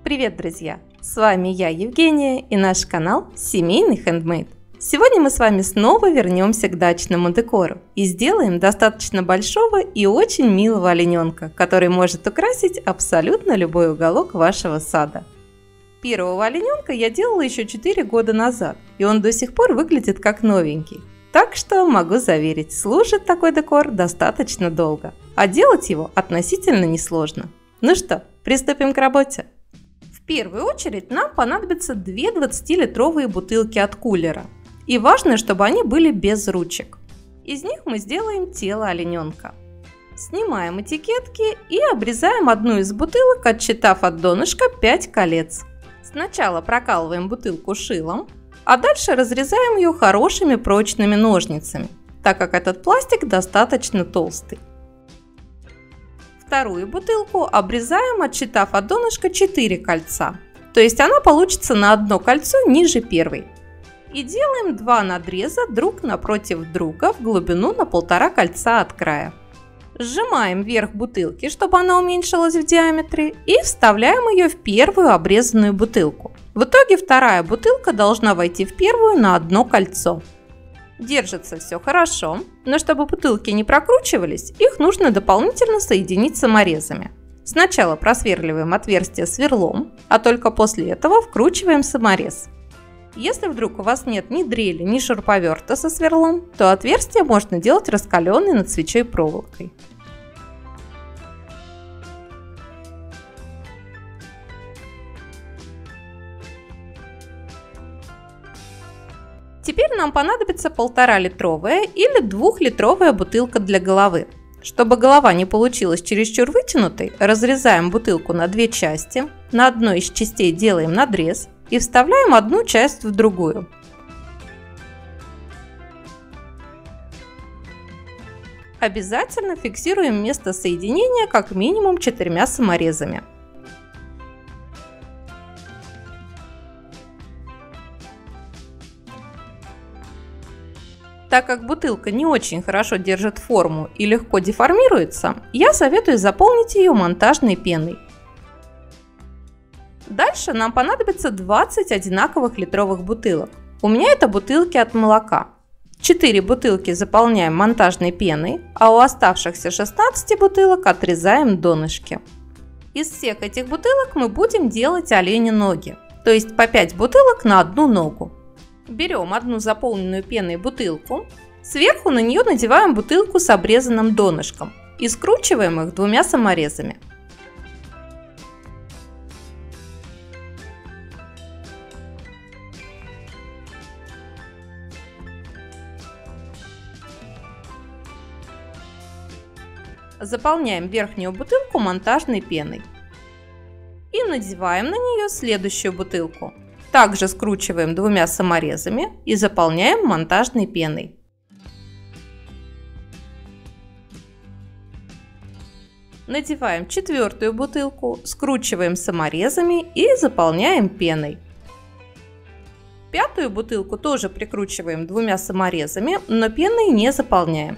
Привет, друзья! С вами я, Евгения, и наш канал Семейный Handmade. Сегодня мы с вами снова вернемся к дачному декору и сделаем достаточно большого и очень милого олененка, который может украсить абсолютно любой уголок вашего сада. Первого олененка я делала еще 4 года назад, и он до сих пор выглядит как новенький. Так что могу заверить, служит такой декор достаточно долго, а делать его относительно несложно. Ну что, приступим к работе. В первую очередь нам понадобятся 2 20-литровые бутылки от кулера. И важно, чтобы они были без ручек. Из них мы сделаем тело олененка. Снимаем этикетки и обрезаем одну из бутылок, отсчитав от донышка 5 колец. Сначала прокалываем бутылку шилом, а дальше разрезаем ее хорошими прочными ножницами, так как этот пластик достаточно толстый. Вторую бутылку обрезаем, отсчитав от донышка 4 кольца, то есть она получится на одно кольцо ниже первой. И делаем 2 надреза друг напротив друга в глубину на 1,5 кольца от края. Сжимаем верх бутылки, чтобы она уменьшилась в диаметре, и вставляем ее в первую обрезанную бутылку. В итоге вторая бутылка должна войти в первую на одно кольцо. Держится все хорошо, но чтобы бутылки не прокручивались, их нужно дополнительно соединить саморезами. Сначала просверливаем отверстие сверлом, а только после этого вкручиваем саморез. Если вдруг у вас нет ни дрели, ни шуруповерта со сверлом, то отверстие можно делать раскаленной над свечой проволокой. Теперь нам понадобится 1,5-литровая или 2-литровая бутылка для головы. Чтобы голова не получилась чересчур вытянутой, разрезаем бутылку на 2 части, на одной из частей делаем надрез и вставляем одну часть в другую. Обязательно фиксируем место соединения как минимум 4 саморезами. Так как бутылка не очень хорошо держит форму и легко деформируется, я советую заполнить ее монтажной пеной. Дальше нам понадобится 20 одинаковых литровых бутылок. У меня это бутылки от молока. 4 бутылки заполняем монтажной пеной, а у оставшихся 16 бутылок отрезаем донышки. Из всех этих бутылок мы будем делать оленя ноги, то есть по 5 бутылок на одну ногу. Берем одну заполненную пеной бутылку, сверху на нее надеваем бутылку с обрезанным донышком и скручиваем их 2 саморезами. Заполняем верхнюю бутылку монтажной пеной и надеваем на нее следующую бутылку. Также скручиваем 2 саморезами и заполняем монтажной пеной. Надеваем 4-ю бутылку, скручиваем саморезами и заполняем пеной. 5-ю бутылку тоже прикручиваем 2 саморезами, но пеной не заполняем.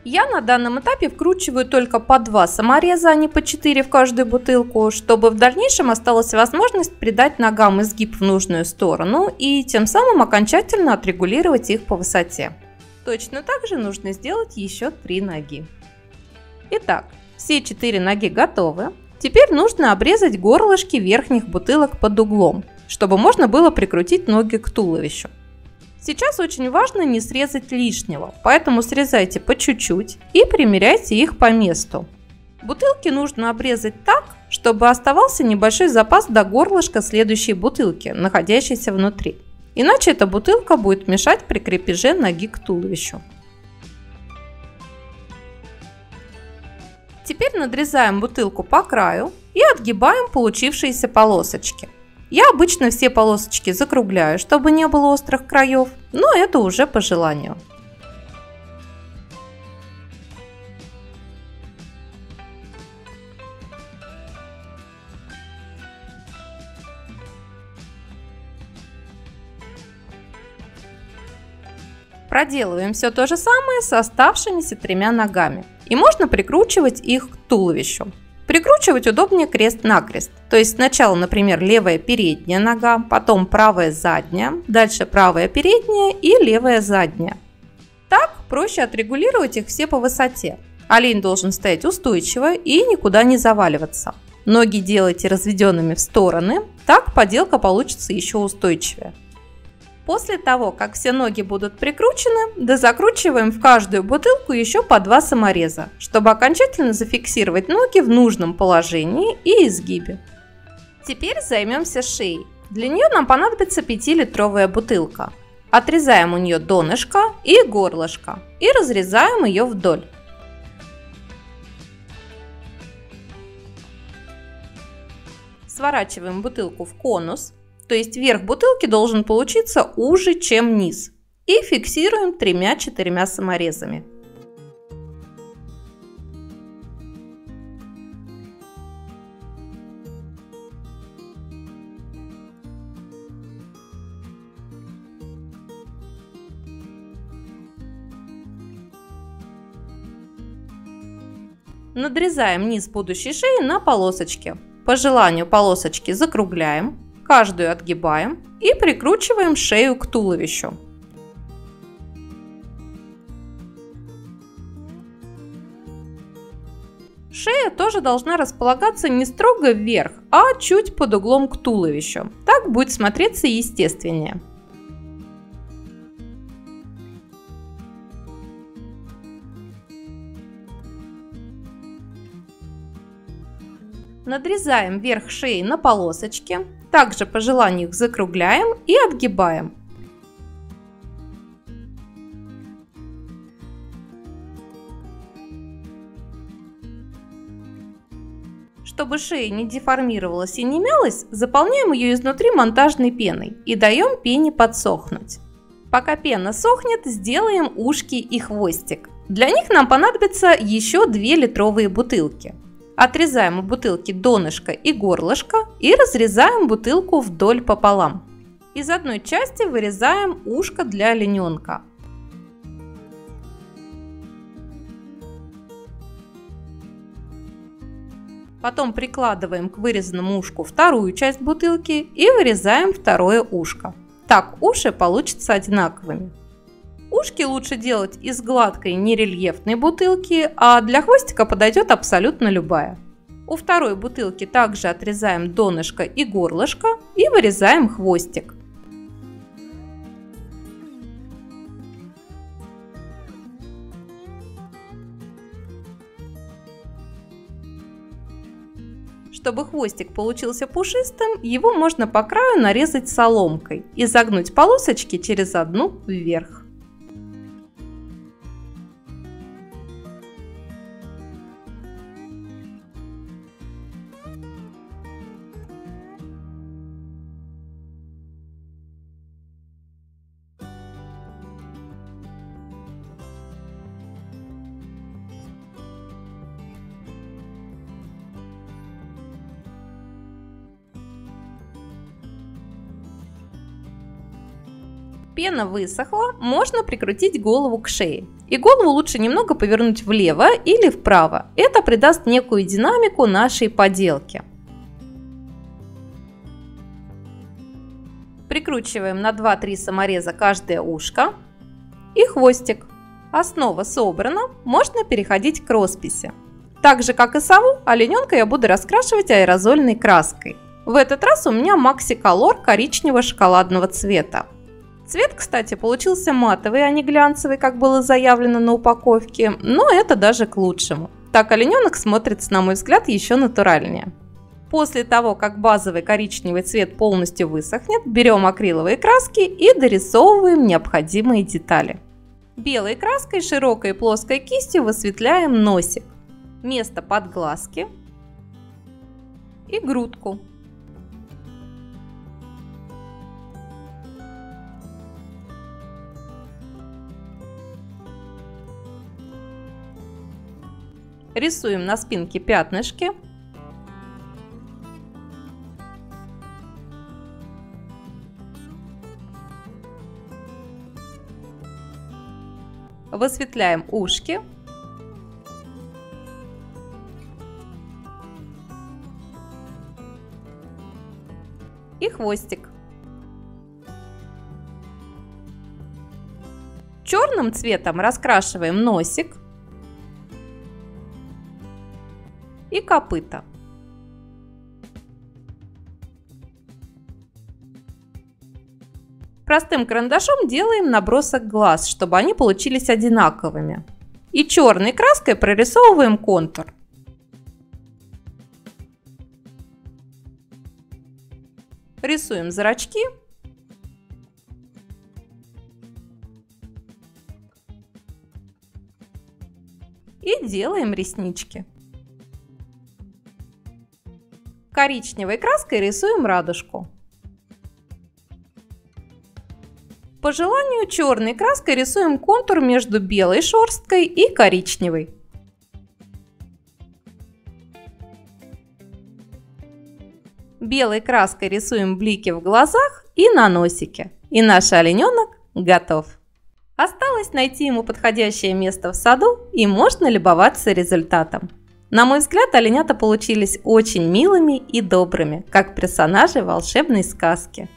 Я на данном этапе вкручиваю только по 2 самореза, а не по 4 в каждую бутылку, чтобы в дальнейшем осталась возможность придать ногам изгиб в нужную сторону и тем самым окончательно отрегулировать их по высоте. Точно так же нужно сделать еще 3 ноги. Итак, все 4 ноги готовы. Теперь нужно обрезать горлышки верхних бутылок под углом, чтобы можно было прикрутить ноги к туловищу. Сейчас очень важно не срезать лишнего, поэтому срезайте по чуть-чуть и примеряйте их по месту. Бутылки нужно обрезать так, чтобы оставался небольшой запас до горлышка следующей бутылки, находящейся внутри. Иначе эта бутылка будет мешать при крепеже ноги к туловищу. Теперь надрезаем бутылку по краю и отгибаем получившиеся полосочки. Я обычно все полосочки закругляю, чтобы не было острых краев, но это уже по желанию. Проделываем все то же самое с оставшимися 3 ногами. И можно прикручивать их к туловищу. Прикручивать удобнее крест-накрест. То есть сначала, например, левая передняя нога, потом правая задняя, дальше правая передняя и левая задняя. Так проще отрегулировать их все по высоте. Олень должен стоять устойчиво и никуда не заваливаться. Ноги делайте разведенными в стороны, так поделка получится еще устойчивее. После того, как все ноги будут прикручены, дозакручиваем в каждую бутылку еще по 2 самореза, чтобы окончательно зафиксировать ноги в нужном положении и изгибе. Теперь займемся шеей. Для нее нам понадобится 5-литровая бутылка. Отрезаем у нее донышко и горлышко и разрезаем ее вдоль. Сворачиваем бутылку в конус, то есть верх бутылки должен получиться уже, чем низ, и фиксируем 3-4 саморезами. Надрезаем низ будущей шеи на полосочки. По желанию полосочки закругляем, каждую отгибаем и прикручиваем шею к туловищу. Шея тоже должна располагаться не строго вверх, а чуть под углом к туловищу. Так будет смотреться естественнее. Надрезаем верх шеи на полосочки, также по желанию их закругляем и отгибаем. Чтобы шея не деформировалась и не мялась, заполняем ее изнутри монтажной пеной и даем пене подсохнуть. Пока пена сохнет, сделаем ушки и хвостик. Для них нам понадобится еще 2-литровые бутылки. Отрезаем у бутылки донышко и горлышко и разрезаем бутылку вдоль пополам. Из одной части вырезаем ушко для олененка. Потом прикладываем к вырезанному ушку вторую часть бутылки и вырезаем второе ушко. Так уши получатся одинаковыми. Ушки лучше делать из гладкой нерельефной бутылки, а для хвостика подойдет абсолютно любая. У второй бутылки также отрезаем донышко и горлышко и вырезаем хвостик. Чтобы хвостик получился пушистым, его можно по краю нарезать соломкой и загнуть полосочки через одну вверх. Пена высохла, можно прикрутить голову к шее. И голову лучше немного повернуть влево или вправо. Это придаст некую динамику нашей поделке. Прикручиваем на 2-3 самореза каждое ушко и хвостик. Основа собрана, можно переходить к росписи. Так же, как и сову, олененка я буду раскрашивать аэрозольной краской. В этот раз у меня Maxi Color коричнево-шоколадного цвета. Цвет, кстати, получился матовый, а не глянцевый, как было заявлено на упаковке, но это даже к лучшему. Так олененок смотрится, на мой взгляд, еще натуральнее. После того, как базовый коричневый цвет полностью высохнет, берем акриловые краски и дорисовываем необходимые детали. Белой краской широкой и плоской кистью высветляем носик, место под глазки и грудку. Рисуем на спинке пятнышки. Высветляем ушки. и хвостик. Черным цветом раскрашиваем носик и копыта. Простым карандашом делаем набросок глаз, чтобы они получились одинаковыми. И черной краской прорисовываем контур. Рисуем зрачки. И делаем реснички. Коричневой краской рисуем радужку. По желанию черной краской рисуем контур между белой шерсткой и коричневой. Белой краской рисуем блики в глазах и на носике. И наш олененок готов. Осталось найти ему подходящее место в саду, и можно любоваться результатом. На мой взгляд, оленята получились очень милыми и добрыми, как персонажи волшебной сказки.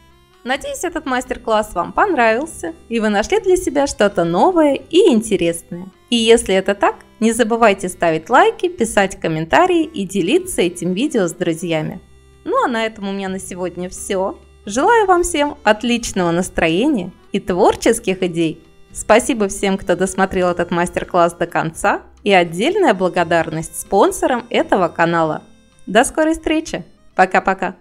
Надеюсь, этот мастер-класс вам понравился, и вы нашли для себя что-то новое и интересное. И если это так, не забывайте ставить лайки, писать комментарии и делиться этим видео с друзьями. Ну а на этом у меня на сегодня все. Желаю вам всем отличного настроения и творческих идей. Спасибо всем, кто досмотрел этот мастер-класс до конца, и отдельная благодарность спонсорам этого канала. До скорой встречи! Пока-пока!